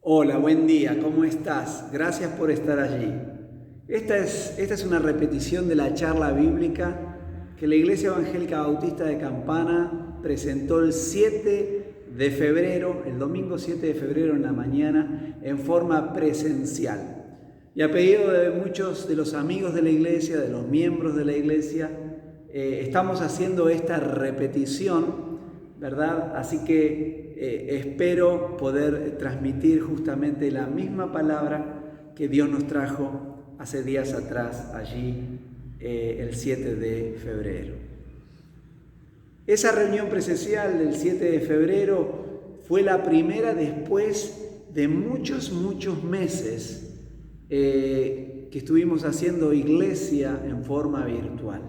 Hola, buen día, ¿cómo estás? Gracias por estar allí. Esta es una repetición de la charla bíblica que la Iglesia Evangélica Bautista de Campana presentó el 7 de febrero, el domingo 7 de febrero en la mañana, en forma presencial. Y a pedido de muchos de los amigos de la Iglesia, de los miembros de la Iglesia, estamos haciendo esta repetición, ¿verdad? Así que espero poder transmitir justamente la misma palabra que Dios nos trajo hace días atrás, allí el 7 de febrero. Esa reunión presencial del 7 de febrero fue la primera después de muchos meses que estuvimos haciendo iglesia en forma virtual.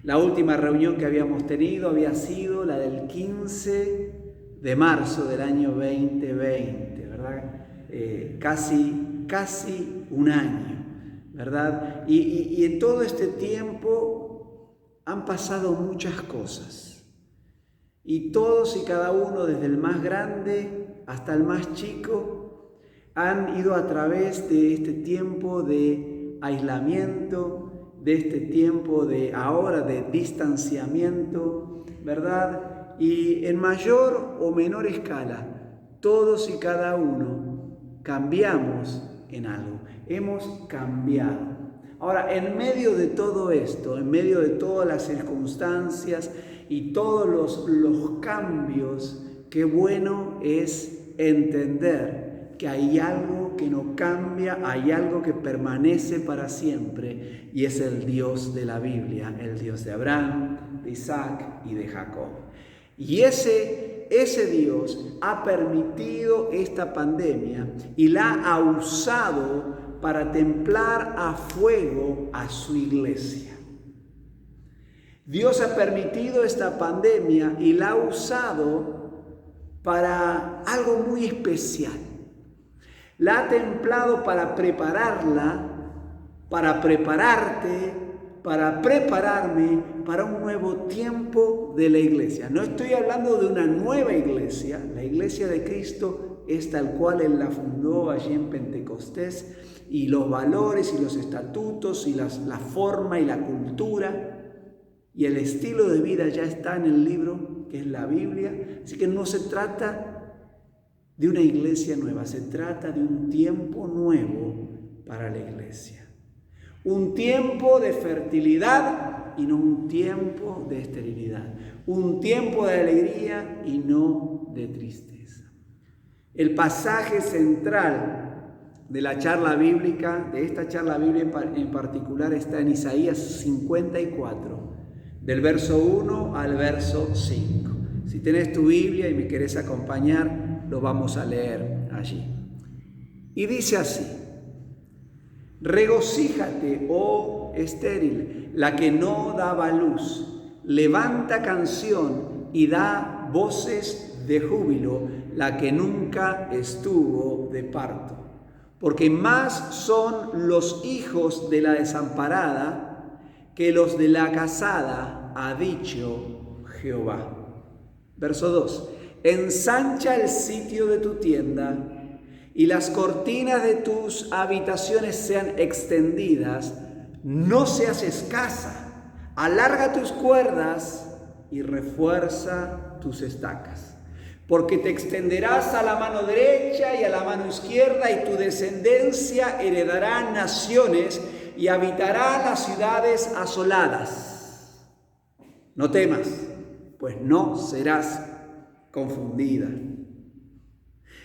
La última reunión que habíamos tenido había sido la del 15 de marzo del año 2020, ¿verdad? Casi un año, ¿verdad? Y en todo este tiempo han pasado muchas cosas. Y todos y cada uno, desde el más grande hasta el más chico, han ido a través de este tiempo de aislamiento, de este tiempo de ahora de distanciamiento, ¿verdad? Y en mayor o menor escala, todos y cada uno cambiamos en algo, hemos cambiado. Ahora, en medio de todo esto, en medio de todas las circunstancias y todos los cambios, qué bueno es entender que hay algo que no cambia, hay algo que permanece para siempre, y es el Dios de la Biblia, el Dios de Abraham, de Isaac y de Jacob. Y ese Dios ha permitido esta pandemia y la ha usado para templar a fuego a su iglesia. Dios ha permitido esta pandemia y la ha usado para algo muy especial. La ha templado para prepararla, para prepararte, para prepararme para un nuevo tiempo de la iglesia. No estoy hablando de una nueva iglesia. La iglesia de Cristo es tal cual Él la fundó allí en Pentecostés, y los valores y los estatutos y la forma y la cultura y el estilo de vida ya está en el libro que es la Biblia. Así que no se trata de una iglesia nueva, se trata de un tiempo nuevo para la iglesia. Un tiempo de fertilidad y no un tiempo de esterilidad. Un tiempo de alegría y no de tristeza. El pasaje central de la charla bíblica, de esta charla bíblica en particular, está en Isaías 54, del verso 1 al verso 5. Si tenés tu Biblia y me querés acompañar, lo vamos a leer allí. Y dice así: regocíjate, oh estéril, la que no daba luz, levanta canción y da voces de júbilo, la que nunca estuvo de parto. Porque más son los hijos de la desamparada que los de la casada, ha dicho Jehová. Verso 2. Ensancha el sitio de tu tienda y las cortinas de tus habitaciones sean extendidas, no seas escasa, alarga tus cuerdas y refuerza tus estacas. Porque te extenderás a la mano derecha y a la mano izquierda, y tu descendencia heredará naciones y habitará las ciudades asoladas. No temas, pues no serás confundida.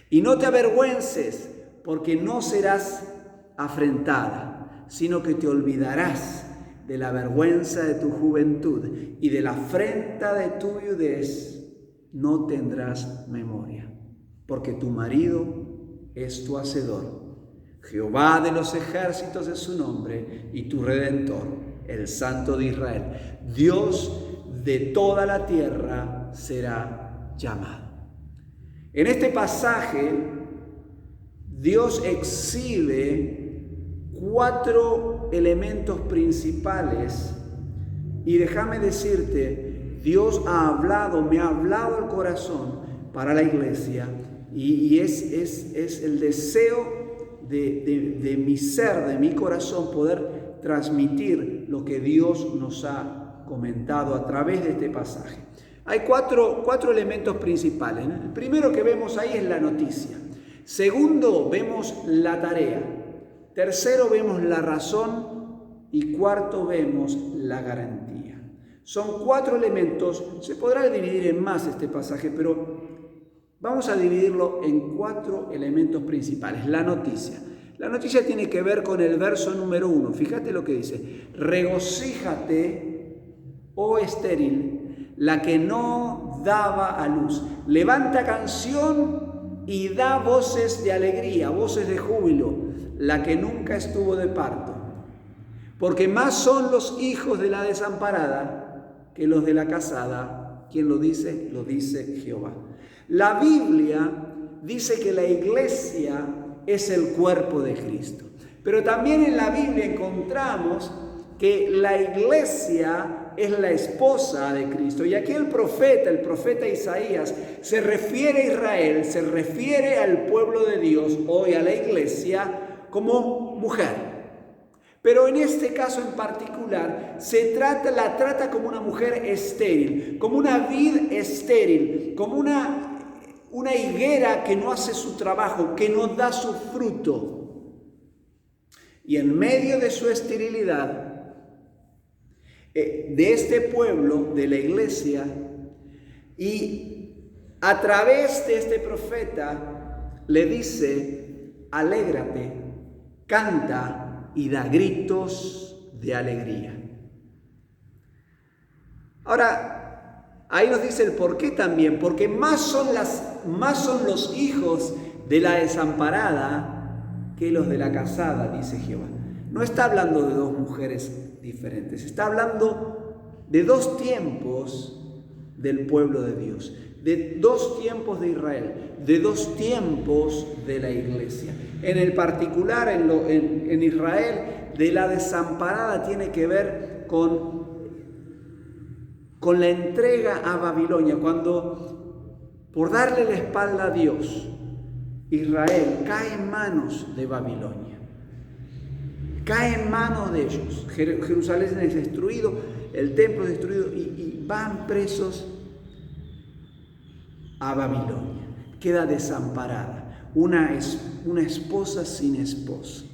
Y no te avergüences, porque no serás afrentada, sino que te olvidarás de la vergüenza de tu juventud, y de la afrenta de tu viudez no tendrás memoria, porque tu marido es tu hacedor. Jehová de los ejércitos es su nombre, y tu Redentor, el Santo de Israel. Dios de toda la tierra será llamado. En este pasaje, Dios exhibe 4 elementos principales, y déjame decirte, Dios me ha hablado al corazón para la iglesia Y es el deseo de mi ser, de mi corazón, poder transmitir lo que Dios nos ha comentado a través de este pasaje. Hay cuatro elementos principales. El primero que vemos ahí es la noticia. Segundo, vemos la tarea. Tercero, vemos la razón. Y cuarto, vemos la garantía. Son 4 elementos. Se podrá dividir en más este pasaje, pero vamos a dividirlo en 4 elementos principales. La noticia. La noticia tiene que ver con el verso número 1. Fíjate lo que dice. Regocíjate, oh estéril, la que no daba a luz. Levanta canción y da voces de alegría, voces de júbilo, la que nunca estuvo de parto. Porque más son los hijos de la desamparada que los de la casada. ¿Quién lo dice? Lo dice Jehová. La Biblia dice que la iglesia es el cuerpo de Cristo. Pero también en la Biblia encontramos que la iglesia es la esposa de Cristo. Y aquí el profeta Isaías, se refiere a Israel, se refiere al pueblo de Dios, hoy a la iglesia, como mujer. Pero en este caso en particular, la trata como una mujer estéril, como una vid estéril, como una higuera que no hace su trabajo, que no da su fruto. Y en medio de su esterilidad, de este pueblo, de la iglesia, y a través de este profeta, le dice: alégrate, canta y da gritos de alegría. Ahora, ahí nos dice el por qué también, porque más son los hijos de la desamparada que los de la casada, dice Jehová. No está hablando de 2 mujeres diferentes, está hablando de 2 tiempos del pueblo de Dios, de 2 tiempos de Israel, de 2 tiempos de la iglesia. En el particular, en Israel, de la desamparada tiene que ver con la entrega a Babilonia, cuando por darle la espalda a Dios, Israel cae en manos de Babilonia, cae en manos de ellos. Jerusalén es destruido, el templo es destruido y van presos a Babilonia. Queda desamparada, una esposa sin esposo.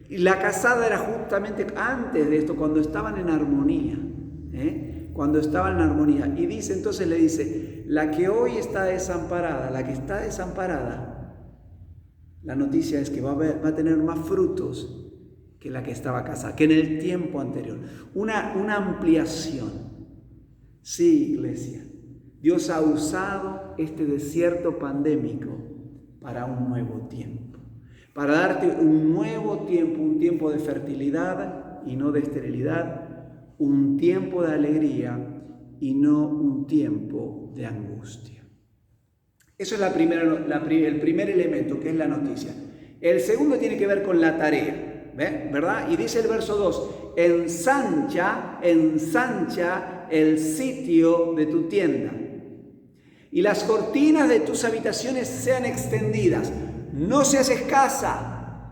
Y la casada era justamente antes de esto, cuando estaban en armonía, cuando estaban en armonía. Y dice, entonces le dice, la que hoy está desamparada, la noticia es que va a tener más frutos que la que estaba casada, que en el tiempo anterior. Una ampliación. Sí, iglesia, Dios ha usado este desierto pandémico para un nuevo tiempo, para darte un nuevo tiempo, un tiempo de fertilidad y no de esterilidad, un tiempo de alegría y no un tiempo de angustia. Eso es el primer elemento, que es la noticia. El segundo tiene que ver con la tarea, ¿verdad? Y dice el verso 2, ensancha el sitio de tu tienda y las cortinas de tus habitaciones sean extendidas, no seas escasa.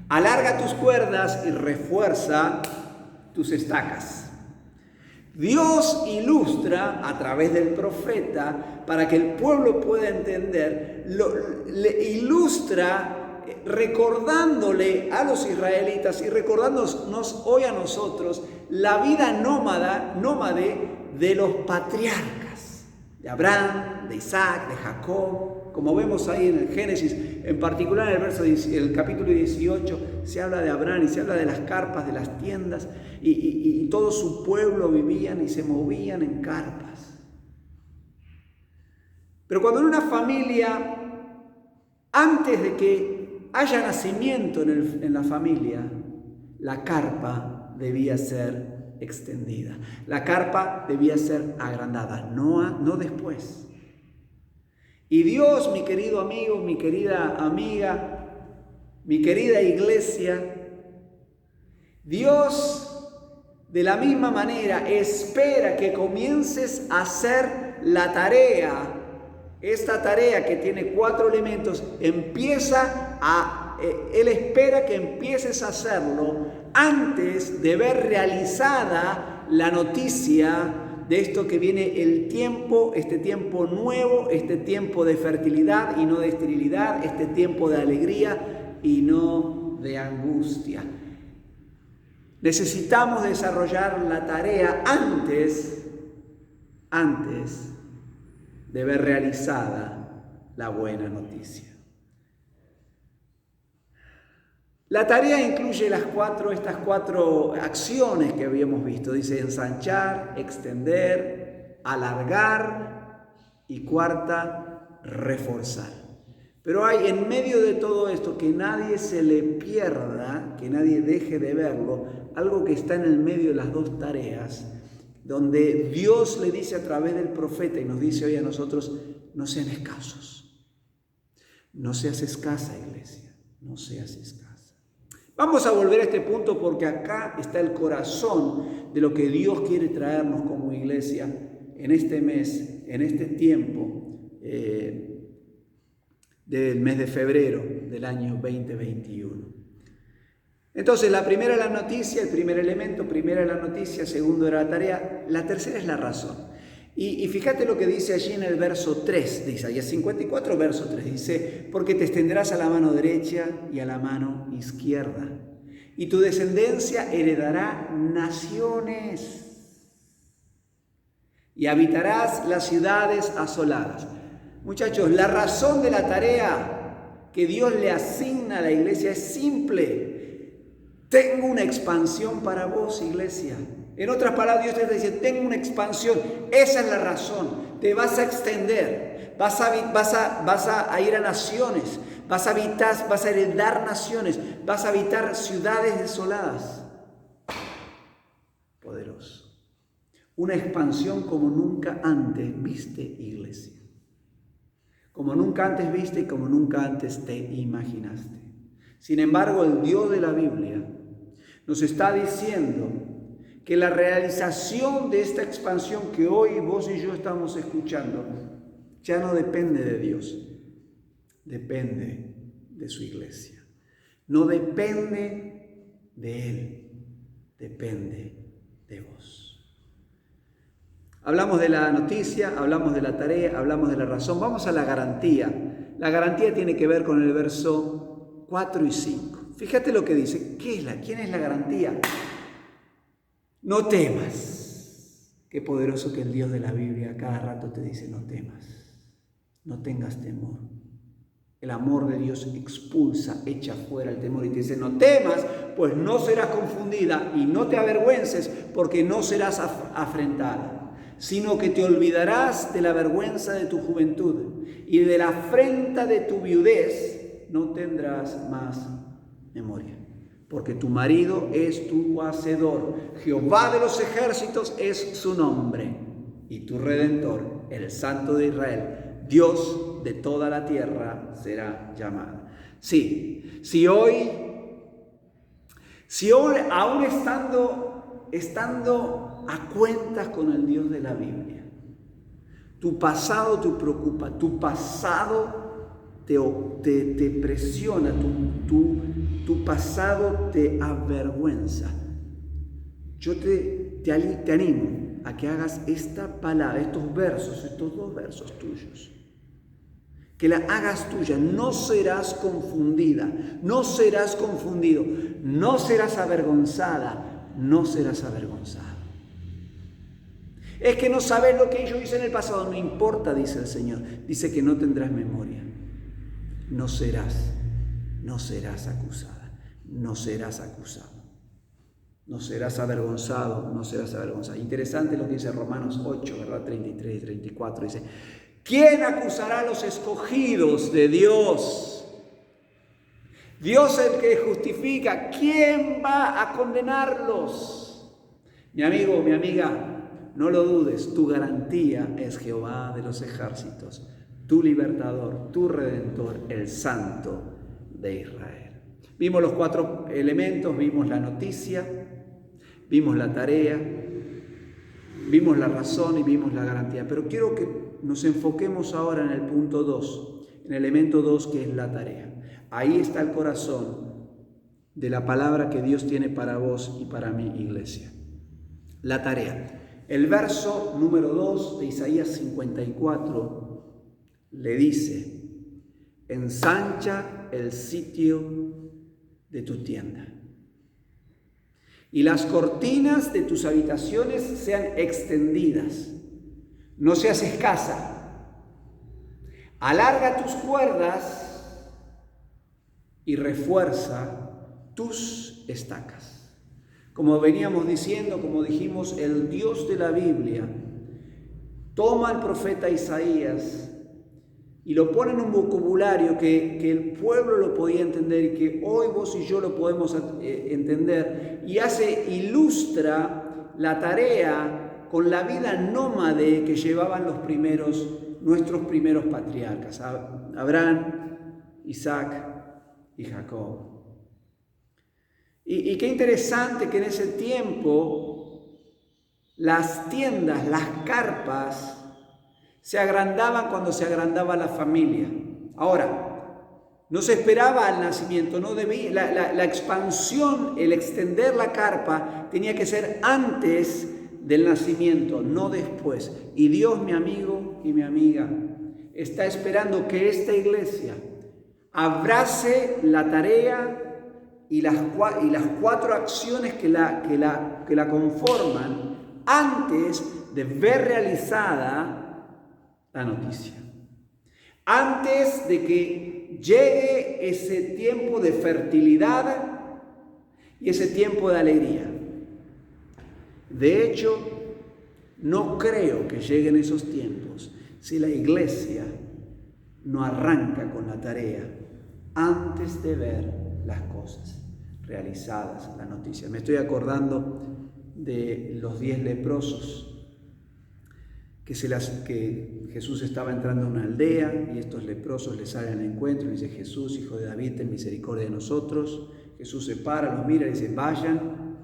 Alarga tus cuerdas y refuerza tus estacas. Dios ilustra a través del profeta, para que el pueblo pueda entender, le ilustra recordándole a los israelitas y recordándonos hoy a nosotros la vida nómade de los patriarcas, de Abraham, de Isaac, de Jacob. Como vemos ahí en el Génesis, en particular en el capítulo 18, se habla de Abraham y se habla de las carpas, de las tiendas, y todo su pueblo vivían y se movían en carpas. Pero cuando en una familia, antes de que haya nacimiento en la familia, la carpa debía ser extendida. La carpa debía ser agrandada, no después. Y Dios, mi querido amigo, mi querida amiga, mi querida iglesia, Dios de la misma manera espera que comiences a hacer la tarea esta tarea que tiene 4 elementos, Él espera que empieces a hacerlo antes de ver realizada la noticia de esto que viene el tiempo, este tiempo nuevo, este tiempo de fertilidad y no de esterilidad, este tiempo de alegría y no de angustia. Necesitamos desarrollar la tarea antes de ver realizada la buena noticia. La tarea incluye estas cuatro acciones que habíamos visto. Dice ensanchar, extender, alargar y cuarta, reforzar. Pero hay en medio de todo esto, que nadie se le pierda, que nadie deje de verlo, algo que está en el medio de las 2 tareas, donde Dios le dice a través del profeta y nos dice hoy a nosotros, no sean escasos. No seas escasa, iglesia, no seas escasa. Vamos a volver a este punto porque acá está el corazón de lo que Dios quiere traernos como iglesia en este mes, en este tiempo del mes de febrero del año 2021. Entonces, la primera es la noticia, el primer elemento, primera es la noticia, segundo era la tarea, la tercera es la razón. Y fíjate lo que dice allí en el verso 3 de Isaías 54, verso 3, dice, porque te extenderás a la mano derecha y a la mano izquierda, y tu descendencia heredará naciones, y habitarás las ciudades asoladas. Muchachos, la razón de la tarea que Dios le asigna a la iglesia es simple. Tengo una expansión para vos, iglesia. En otras palabras, Dios te dice, tengo una expansión. Esa es la razón. Te vas a extender. Vas a ir a naciones. Vas a heredar naciones. Vas a habitar ciudades desoladas. Poderoso. Una expansión como nunca antes viste, iglesia. Como nunca antes viste y como nunca antes te imaginaste. Sin embargo, el Dios de la Biblia nos está diciendo que la realización de esta expansión que hoy vos y yo estamos escuchando ya no depende de Dios, depende de su iglesia. No depende de Él, depende de vos. Hablamos de la noticia, hablamos de la tarea, hablamos de la razón. Vamos a la garantía. La garantía tiene que ver con el verso 4 y 5. Fíjate lo que dice. ¿Quién es la garantía? No temas. Qué poderoso que el Dios de la Biblia cada rato te dice, no temas, no tengas temor. El amor de Dios expulsa, echa fuera el temor y te dice, no temas, pues no serás confundida y no te avergüences porque no serás afrentada, sino que te olvidarás de la vergüenza de tu juventud y de la afrenta de tu viudez no tendrás más memoria. Porque tu marido es tu hacedor, Jehová de los ejércitos es su nombre, y tu Redentor, el Santo de Israel, Dios de toda la tierra será llamado. Sí, si hoy aún estando a cuentas con el Dios de la Biblia, tu pasado te preocupa, tu pasado te presiona, tu pasado te avergüenza. Yo te animo a que hagas esta palabra, estos 2 versos tuyos, que la hagas tuya. No serás confundida, no serás confundido, no serás avergonzada, no serás avergonzado. Es que no sabes lo que yo hice en el pasado, no importa, dice el Señor. Dice que no tendrás memoria. No serás acusada, no serás acusado, no serás avergonzado, no serás avergonzada. Interesante lo que dice Romanos 8, ¿verdad? 33 y 34, dice, ¿quién acusará a los escogidos de Dios? Dios es el que justifica, ¿quién va a condenarlos? Mi amigo, mi amiga, no lo dudes, tu garantía es Jehová de los ejércitos, tu libertador, tu redentor, el Santo de Israel. Vimos los 4 elementos, vimos la noticia, vimos la tarea, vimos la razón y vimos la garantía. Pero quiero que nos enfoquemos ahora en el punto 2, en el elemento 2, que es la tarea. Ahí está el corazón de la palabra que Dios tiene para vos y para mi iglesia. La tarea. El verso número 2 de Isaías 54 le dice: ensancha el sitio de tu tienda y las cortinas de tus habitaciones sean extendidas. No seas escasa. Alarga tus cuerdas y refuerza tus estacas. Como veníamos diciendo, como dijimos, el Dios de la Biblia toma al profeta Isaías y lo pone en un vocabulario que el pueblo lo podía entender y que hoy vos y yo lo podemos entender, y ilustra la tarea con la vida nómade que llevaban nuestros primeros patriarcas, Abraham, Isaac y Jacob. Y qué interesante que en ese tiempo las tiendas, las carpas, se agrandaban cuando se agrandaba la familia. Ahora, no se esperaba al nacimiento, no debía, la expansión, el extender la carpa tenía que ser antes del nacimiento, no después. Y Dios, mi amigo y mi amiga, está esperando que esta iglesia abrace la tarea y las 4 acciones que la conforman antes de ver realizada la noticia. Antes de que llegue ese tiempo de fertilidad y ese tiempo de alegría. De hecho, no creo que lleguen esos tiempos si la iglesia no arranca con la tarea antes de ver las cosas realizadas, la noticia. Me estoy acordando de los 10 leprosos que Jesús estaba entrando a una aldea y estos leprosos le salen al encuentro y dice: Jesús, hijo de David, ten misericordia de nosotros. Jesús se para, los mira y dice: vayan,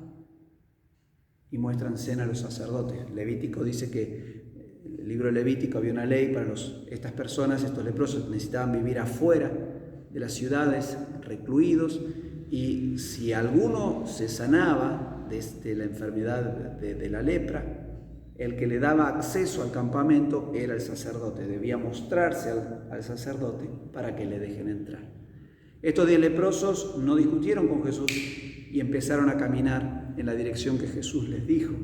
y muestran cena a los sacerdotes. Levítico dice que en el libro de Levítico había una ley para estas personas, estos leprosos necesitaban vivir afuera de las ciudades, recluidos, y si alguno se sanaba de la enfermedad de la lepra, el que le daba acceso al campamento era el sacerdote. Debía mostrarse al sacerdote para que le dejen entrar. Estos 10 leprosos no discutieron con Jesús y empezaron a caminar en la dirección que Jesús les dijo.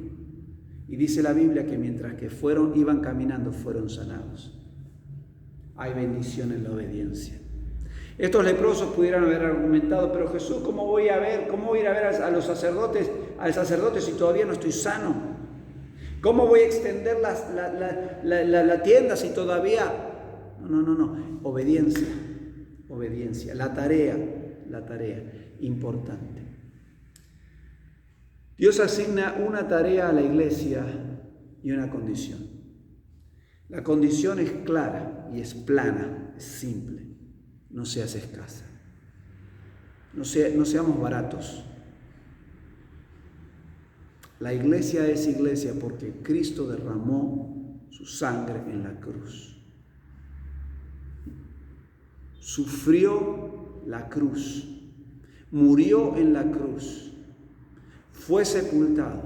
Y dice la Biblia que mientras que iban caminando, fueron sanados. Hay bendición en la obediencia. Estos leprosos pudieran haber argumentado: pero Jesús, ¿cómo voy a ir a ver al sacerdote si todavía no estoy sano? ¿Cómo voy a extender la tienda si todavía? No. Obediencia. La tarea, importante. Dios asigna una tarea a la iglesia y una condición. La condición es clara y es plana, es simple. No seas escasa. No seamos baratos. La iglesia es iglesia porque Cristo derramó su sangre en la cruz. Sufrió la cruz. Murió en la cruz. Fue sepultado.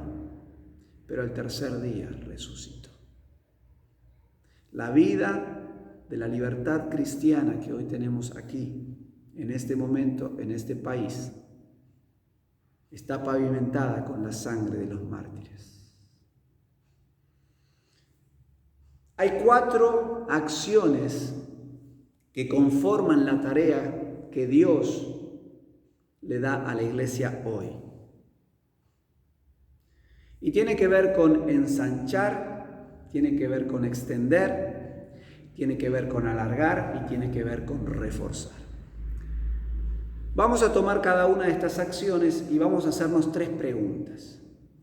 Pero al tercer día resucitó. La vida de la libertad cristiana que hoy tenemos aquí, en este momento, en este país, está pavimentada con la sangre de los mártires. Hay 4 acciones que conforman la tarea que Dios le da a la iglesia hoy. Y tiene que ver con ensanchar, tiene que ver con extender, tiene que ver con alargar y tiene que ver con reforzar. Vamos a tomar cada una de estas acciones y vamos a hacernos 3 preguntas.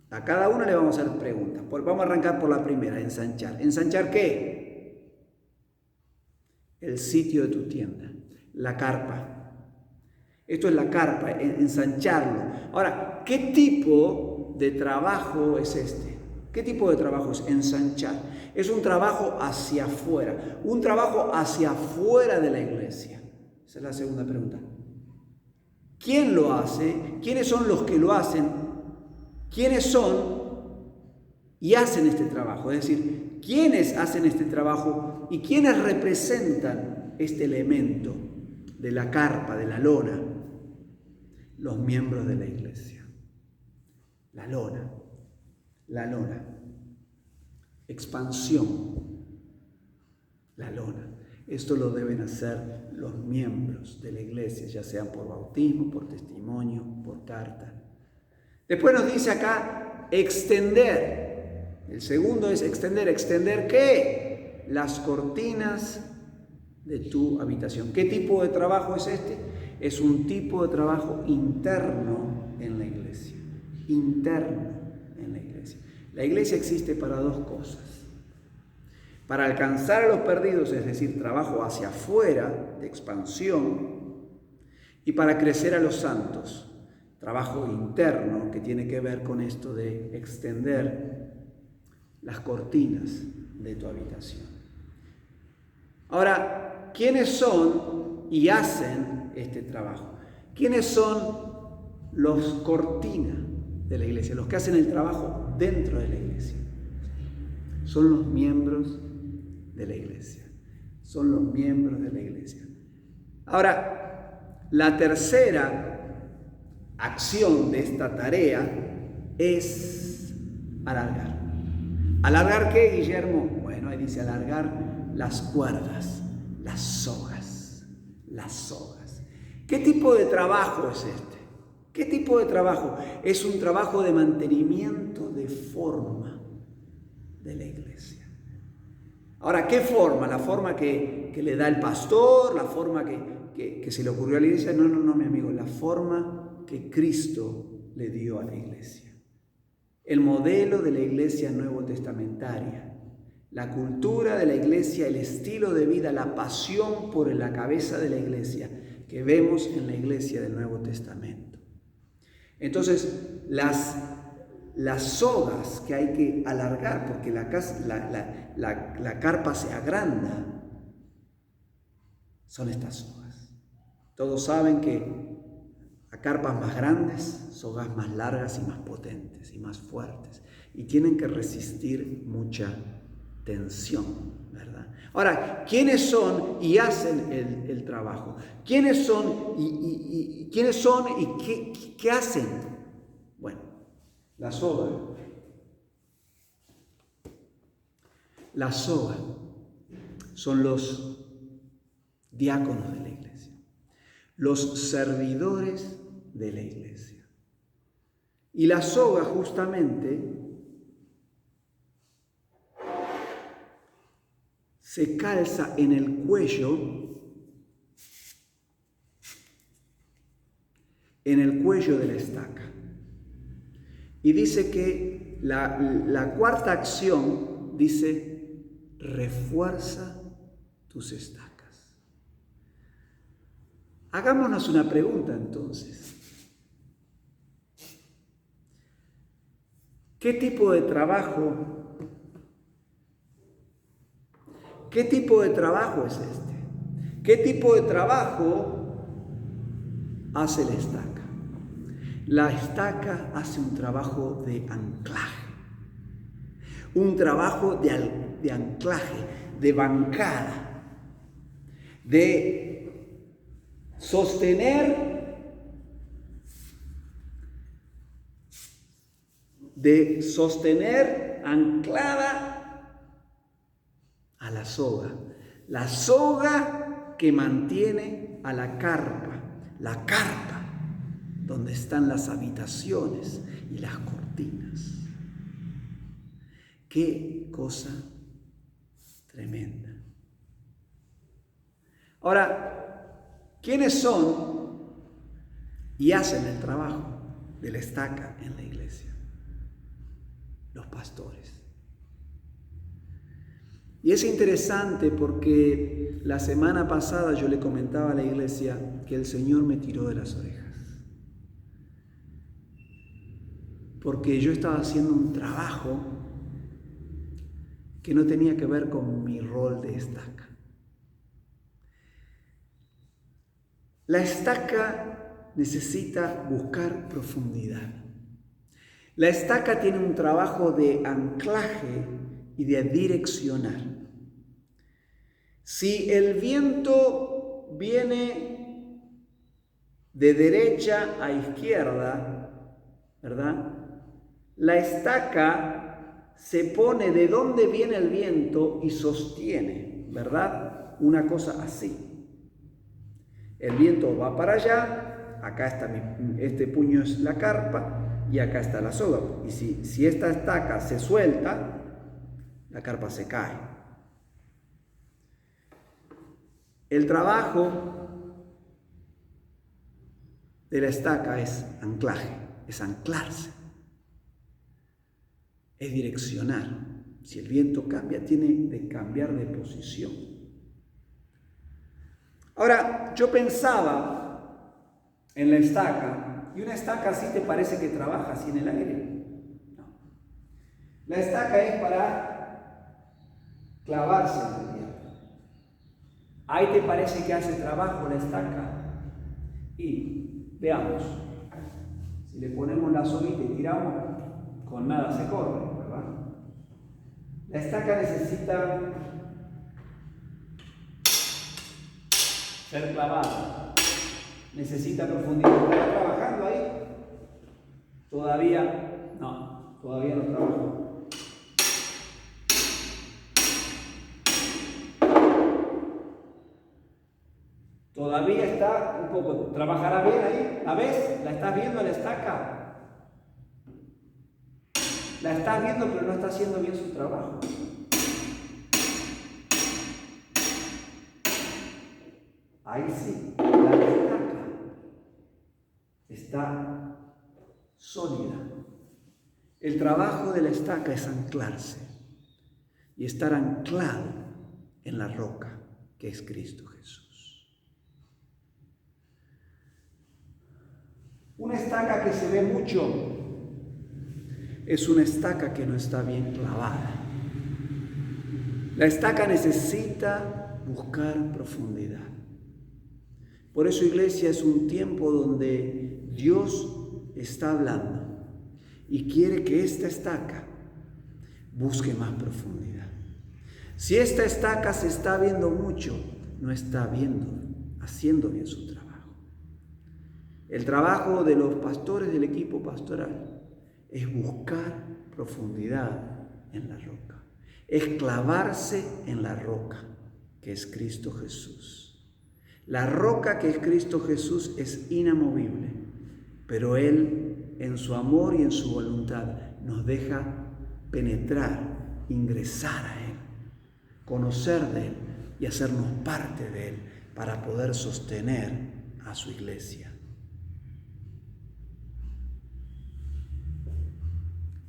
A cada una le vamos a hacer preguntas. Vamos a arrancar por la primera, ensanchar. ¿Ensanchar qué? El sitio de tu tienda, la carpa. Esto es la carpa, ensancharlo. Ahora, ¿qué tipo de trabajo es este? ¿Qué tipo de trabajo es? Ensanchar. Es un trabajo hacia afuera, un trabajo hacia afuera de la iglesia. Esa es la segunda pregunta. ¿Quién lo hace? ¿Quiénes son los que lo hacen? ¿Quiénes son y hacen este trabajo? Es decir, ¿quiénes hacen este trabajo y quiénes representan este elemento de la carpa, de la lona? Los miembros de la iglesia. La lona. La lona. Expansión. La lona. Esto lo deben hacer los miembros de la iglesia, ya sean por bautismo, por testimonio, por carta. Después nos dice acá extender. El segundo es extender. ¿Extender qué? Las cortinas de tu habitación. ¿Qué tipo de trabajo es este? Es un tipo de trabajo interno en la iglesia. Interno en la iglesia. La iglesia existe para dos cosas. Para alcanzar a los perdidos, es decir, trabajo hacia afuera, de expansión, y para crecer a los santos, trabajo interno que tiene que ver con esto de extender las cortinas de tu habitación. Ahora, ¿quiénes son y hacen este trabajo? ¿Quiénes son los cortinas de la iglesia? Los que hacen el trabajo dentro de la iglesia. Son los miembros de la iglesia. Son los miembros de la iglesia. Ahora, la tercera acción de esta tarea es alargar. ¿Alargar qué, Guillermo? Bueno, ahí dice alargar las cuerdas, las sogas, las sogas. ¿Qué tipo de trabajo es este? ¿Qué tipo de trabajo? Es un trabajo de mantenimiento de forma de la iglesia. Ahora, ¿qué forma? ¿La forma que le da el pastor? ¿La forma que se le ocurrió a la iglesia? No, mi amigo, la forma que Cristo le dio a la iglesia. El modelo de la iglesia nuevo testamentaria, la cultura de la iglesia, el estilo de vida, la pasión por la cabeza de la iglesia que vemos en la iglesia del Nuevo Testamento. Entonces, las sogas que hay que alargar, porque la carpa se agranda, son estas sogas. Todos saben que a carpas más grandes, sogas más largas y más potentes y más fuertes, y tienen que resistir mucha tensión, ¿verdad? Ahora, ¿quiénes son y hacen el trabajo? ¿Quiénes son y qué hacen? Bueno, la soga. La soga son los diáconos de la iglesia, los servidores de la iglesia. Y la soga justamente se calza en el cuello de la estaca. Y dice que la cuarta acción dice, refuerza tus estacas. Hagámonos una pregunta entonces. ¿Qué tipo de trabajo es este? ¿Qué tipo de trabajo hace la estaca? La estaca hace un trabajo de anclaje, un trabajo de anclaje, de bancada, de sostener anclada a la soga que mantiene a la carpa donde están las habitaciones y las cortinas. Qué cosa tremenda. Ahora, ¿quiénes son y hacen el trabajo de la estaca en la iglesia? Los pastores. Y es interesante porque la semana pasada yo le comentaba a la iglesia que el Señor me tiró de las orejas. Porque yo estaba haciendo un trabajo que no tenía que ver con mi rol de estaca. La estaca necesita buscar profundidad. La estaca tiene un trabajo de anclaje y de direccionar. Si el viento viene de derecha a izquierda, ¿verdad? La estaca se pone de donde viene el viento y sostiene, ¿verdad? Una cosa así. El viento va para allá, acá está este puño es la carpa y acá está la soga. Y si esta estaca se suelta, la carpa se cae. El trabajo de la estaca es anclaje, es anclarse, es direccionar. Si el viento cambia, tiene que cambiar de posición. Ahora, yo pensaba en la estaca, y una estaca así te parece que trabaja así en el aire. No. La estaca es para clavarse en la tierra. Ahí te parece que hace trabajo la estaca. Y veamos, si le ponemos la soguita y tiramos, con nada se corre, ¿verdad? La estaca necesita ser clavada, necesita profundidad. ¿Está trabajando ahí? Todavía no trabajó. Todavía está un poco, ¿trabajará bien ahí? ¿La ves? ¿La estás viendo la estaca? La estás viendo, pero no está haciendo bien su trabajo. Ahí sí, la estaca está sólida. El trabajo de la estaca es anclarse y estar anclado en la roca que es Cristo Jesús. Una estaca que se ve mucho es una estaca que no está bien clavada. La estaca necesita buscar profundidad. Por eso, iglesia, es un tiempo donde Dios está hablando y quiere que esta estaca busque más profundidad. Si esta estaca se está viendo mucho, no está haciendo bien su trabajo. El trabajo de los pastores del equipo pastoral es buscar profundidad en la roca, es clavarse en la roca que es Cristo Jesús. La roca que es Cristo Jesús es inamovible, pero Él, en su amor y en su voluntad, nos deja penetrar, ingresar a Él, conocer de Él y hacernos parte de Él para poder sostener a su iglesia.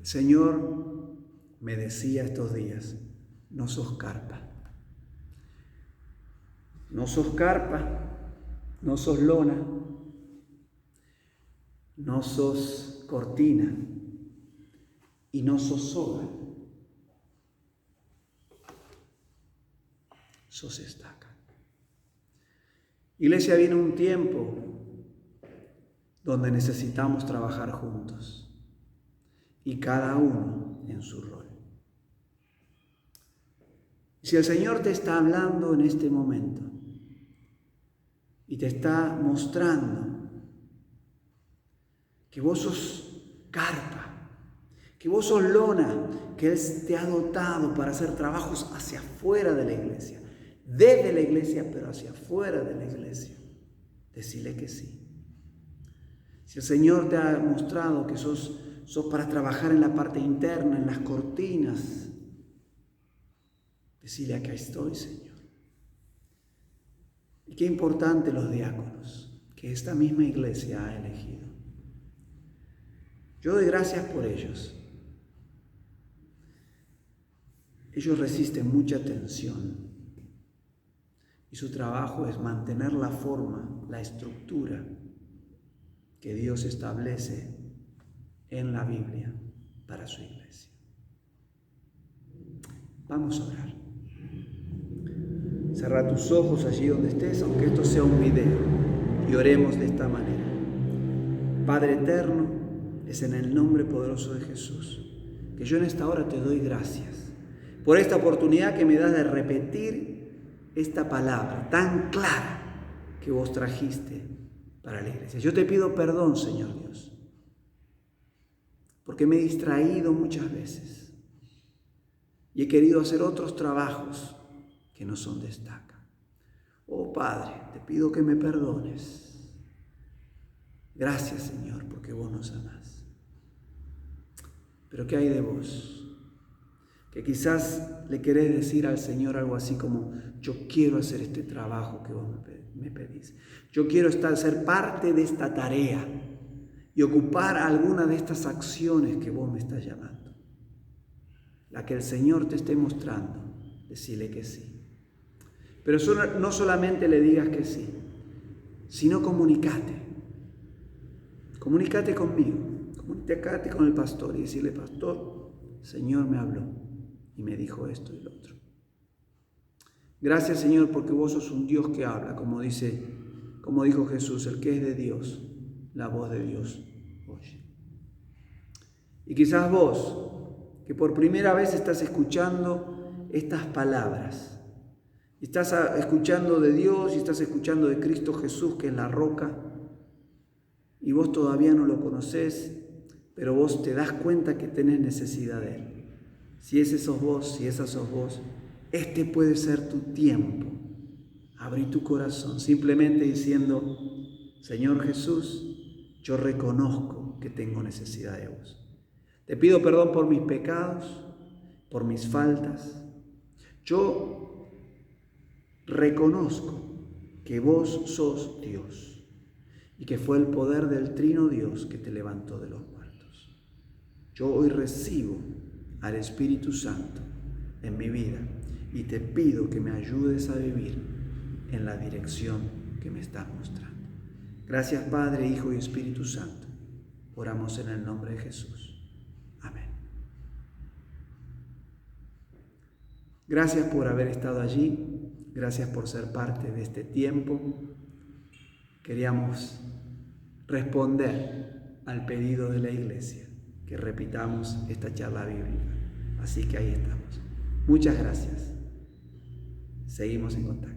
El Señor me decía estos días, no sos carpa. No sos carpa, no sos lona, no sos cortina y no sos soga. Sos estaca. Iglesia, viene un tiempo donde necesitamos trabajar juntos y cada uno en su rol. Si el Señor te está hablando en este momento y te está mostrando que vos sos carpa, que vos sos lona, que Él te ha dotado para hacer trabajos hacia afuera de la iglesia, desde la iglesia, pero hacia afuera de la iglesia, decile que sí. Si el Señor te ha mostrado que sos para trabajar en la parte interna, en las cortinas, decile, acá estoy, Señor. Y qué importante los diáconos que esta misma iglesia ha elegido. Yo doy gracias por ellos. Ellos resisten mucha tensión y su trabajo es mantener la forma, la estructura que Dios establece en la Biblia para su iglesia. Vamos a orar. Cerra tus ojos allí donde estés, aunque esto sea un video, y oremos de esta manera. Padre eterno, es en el nombre poderoso de Jesús que yo en esta hora te doy gracias por esta oportunidad que me das de repetir esta palabra tan clara que vos trajiste para la iglesia. Yo te pido perdón, Señor Dios, porque me he distraído muchas veces y he querido hacer otros trabajos que no son de estaca. Oh Padre, te pido que me perdones. Gracias, Señor, porque vos nos amás. Pero ¿qué hay de vos? Que quizás le querés decir al Señor algo así como: yo quiero hacer este trabajo que vos me pedís. Yo quiero ser parte de esta tarea y ocupar alguna de estas acciones que vos me estás llamando. La que el Señor te esté mostrando, decile que sí. Pero no solamente le digas que sí, sino comunicate. Comunícate conmigo, comunícate con el pastor y decirle: pastor, el Señor me habló y me dijo esto y lo otro. Gracias, Señor, porque vos sos un Dios que habla, como dijo Jesús: el que es de Dios, la voz de Dios oye. Y quizás vos, que por primera vez estás escuchando estas palabras, estás escuchando de Dios y estás escuchando de Cristo Jesús, que es la roca, y vos todavía no lo conocés, pero vos te das cuenta que tenés necesidad de Él. Si ese sos vos, si esa sos vos, este puede ser tu tiempo. Abrí tu corazón, simplemente diciendo: Señor Jesús, yo reconozco que tengo necesidad de vos. Te pido perdón por mis pecados, por mis faltas. Yo reconozco que vos sos Dios y que fue el poder del Trino Dios que te levantó de los muertos. Yo hoy recibo al Espíritu Santo en mi vida y te pido que me ayudes a vivir en la dirección que me estás mostrando. Gracias, Padre, Hijo y Espíritu Santo. Oramos en el nombre de Jesús. Amén. Gracias por haber estado allí. Gracias por ser parte de este tiempo. Queríamos responder al pedido de la iglesia, que repitamos esta charla bíblica. Así que ahí estamos. Muchas gracias. Seguimos en contacto.